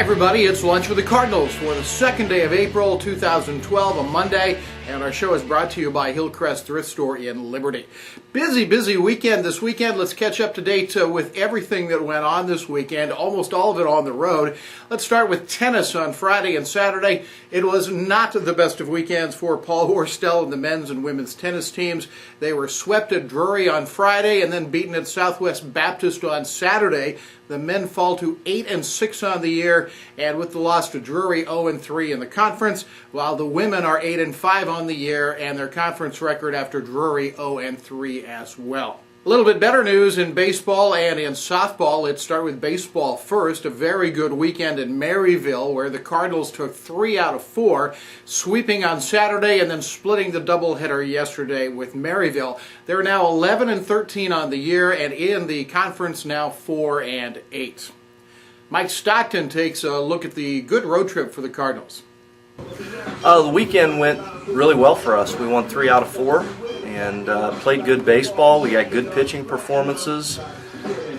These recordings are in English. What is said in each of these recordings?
everybody, it's Lunch with the Cardinals for the second day of April 2012, a Monday, and our show is brought to you by Hillcrest Thrift Store in Liberty. Busy weekend this weekend. Let's catch up to date with everything that went on this weekend, almost all of it on the road. Let's start with tennis on Friday and Saturday. It was not the best of weekends for Paul Horstel and the men's and women's tennis teams. They were swept at Drury on Friday and then beaten at Southwest Baptist on Saturday. The men fall to 8-6 on the year, and with the loss to Drury, 0-3 in the conference, while the women are 8-5 on the year, and their conference record after Drury 0-3 as well. A little bit better news in baseball and in softball. Let's start with baseball first. A very good weekend in Maryville where the Cardinals took 3 out of 4, sweeping on Saturday and then splitting the doubleheader yesterday with Maryville. They're now 11-13 on the year and in the conference now 4-8. Mike Stockton takes a look at the good road trip for the Cardinals. The weekend went really well for us. We won 3 out of 4 and played good baseball. We got good pitching performances.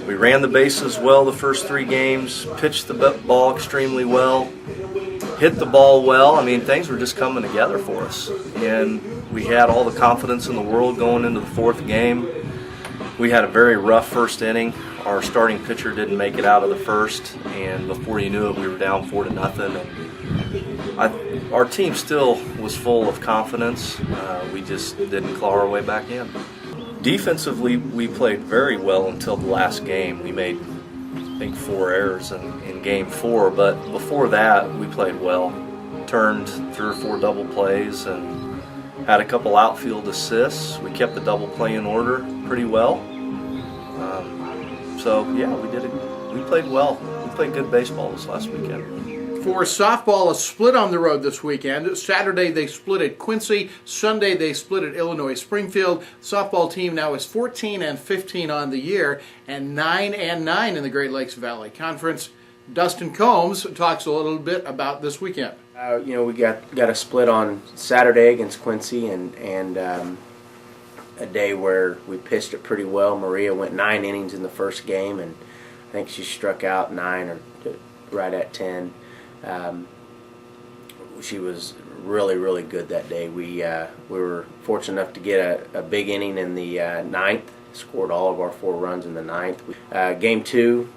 We ran the bases well the first 3 games, pitched the ball extremely well, hit the ball well. I mean, things were just coming together for us. And we had all the confidence in the world going into the 4th game. We had a very rough first inning. Our starting pitcher didn't make it out of the first, and before you knew it, we were down 4-0. And our team still was full of confidence. We just didn't claw our way back in. Defensively, we played very well until the last game. We made, I think, 4 errors in Game 4, but before that, we played well. Turned 3 or 4 double plays and had a couple outfield assists. We kept the double play in order pretty well. So yeah, we played well. We played good baseball this last weekend. For softball, a split on the road this weekend. Saturday they split at Quincy. Sunday they split at Illinois Springfield. Softball team now is 14-15 on the year and 9-9 in the Great Lakes Valley Conference. Dustin Combs talks a little bit about this weekend. We got a split on Saturday against Quincy and a day where we pitched it pretty well. Maria went 9 innings in the first game, and I think she struck out 9 or right at 10. She was really good that day. We were fortunate enough to get a big inning in the 9th. Scored all of our 4 runs in the 9th. Game 2,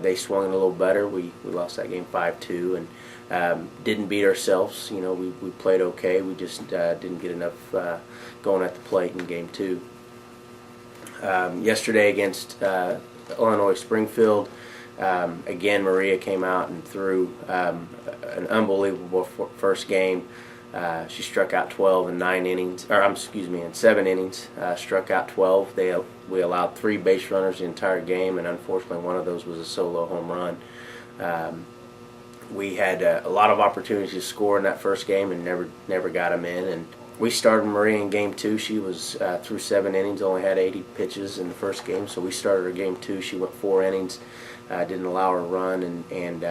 they swung a little better. We lost that game 5-2 and didn't beat ourselves. We played okay. We just didn't get enough going at the plate in Game 2. Yesterday against Illinois Springfield, again Maria came out and threw an unbelievable first game. She struck out 12 in 7 innings. Struck out 12. We allowed 3 base runners the entire game, and unfortunately one of those was a solo home run. We had a lot of opportunities to score in that first game and never got them in. And we started Maria in Game 2. She was through 7 innings, only had 80 pitches in the first game. So we started her Game 2. She went 4 innings, didn't allow her to run, and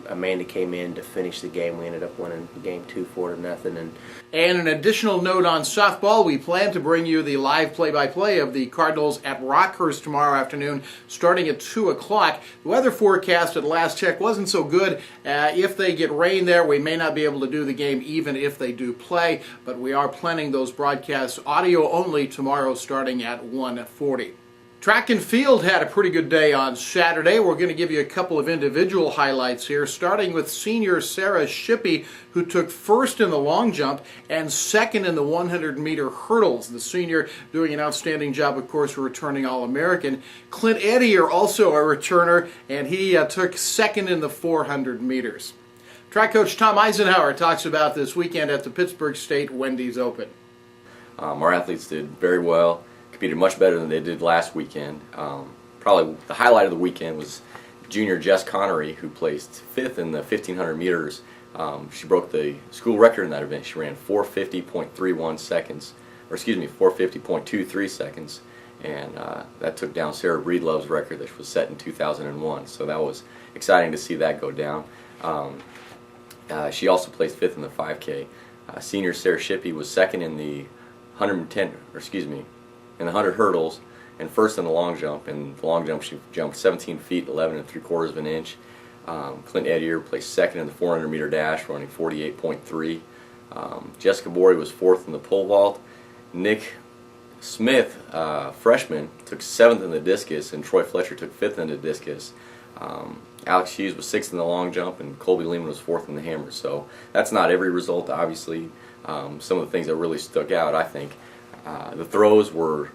Amanda came in to finish the game. We ended up winning Game 2 4-0. And an additional note on softball, we plan to bring you the live play-by-play of the Cardinals at Rockhurst tomorrow afternoon, starting at 2 o'clock. The weather forecast at last check wasn't so good. If they get rain there, we may not be able to do the game even if they do play, but we are planning those broadcasts audio only tomorrow starting at 1:40. Track and field had a pretty good day on Saturday. We're going to give you a couple of individual highlights here, starting with senior Sarah Shippey, who took 1st in the long jump and 2nd in the 100-meter hurdles. The senior doing an outstanding job, of course, returning All-American. Clint Ettier, also a returner, and he took 2nd in the 400 meters. Track coach Tom Eisenhower talks about this weekend at the Pittsburgh State Wendy's Open. Our athletes did very well. Competed much better than they did last weekend. Probably the highlight of the weekend was junior Jess Connery, who placed 5th in the 1500 meters. She broke the school record in that event. She ran 450.31 seconds, or excuse me, 450.23 seconds, and that took down Sarah Breedlove's record that was set in 2001. So that was exciting to see that go down. She also placed 5th in the 5K. Senior Sarah Shippey was 2nd in the 100 hurdles, and 1st in the long jump. In the long jump, she jumped 17 feet, 11 3/4 of an inch. Clint Edier placed second in the 400-meter dash, running 48.3. Jessica Borey was fourth in the pole vault. Nick Smith, freshman, took seventh in the discus, and Troy Fletcher took fifth in the discus. Alex Hughes was sixth in the long jump, and Colby Lehman was fourth in the hammer. So that's not every result, obviously. Some of the things that really stuck out, I think, the throws were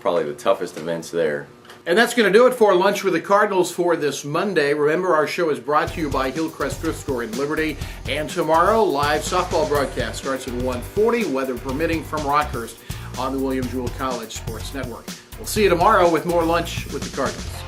probably the toughest events there. And that's going to do it for Lunch with the Cardinals for this Monday. Remember, our show is brought to you by Hillcrest Thrift Store in Liberty. And tomorrow, live softball broadcast starts at 1:40, weather permitting, from Rockhurst on the William Jewell College Sports Network. We'll see you tomorrow with more Lunch with the Cardinals.